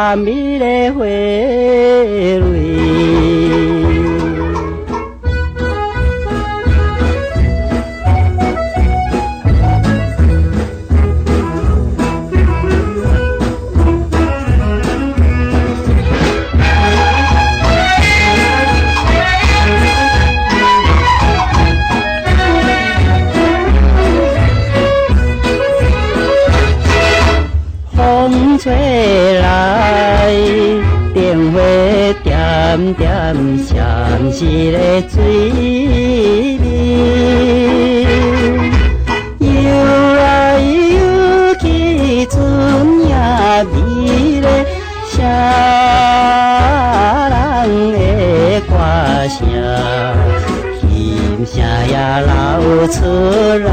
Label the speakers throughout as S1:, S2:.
S1: 甘美的花蕊。风吹来，电话点点闪烁的水面，游来游去，春也美丽，谁人的歌声，心声也流出来。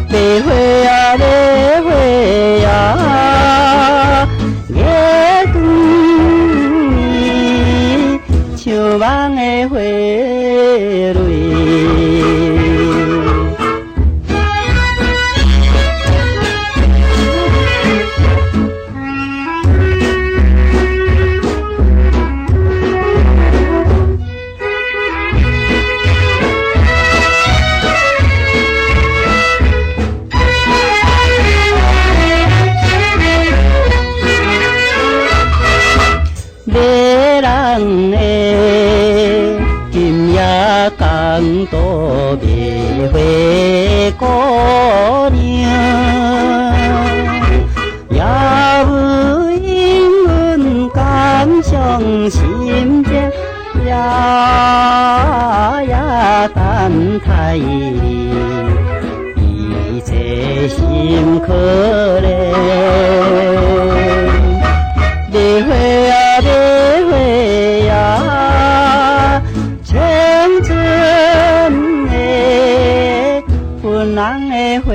S1: 白花啊，白花啊，月光暝，像梦的花蕊。港都卖花姑娘，也无因阮感伤心情，夜等待你，一切心可怜。白花啊，白花啊，青春的芬兰的花。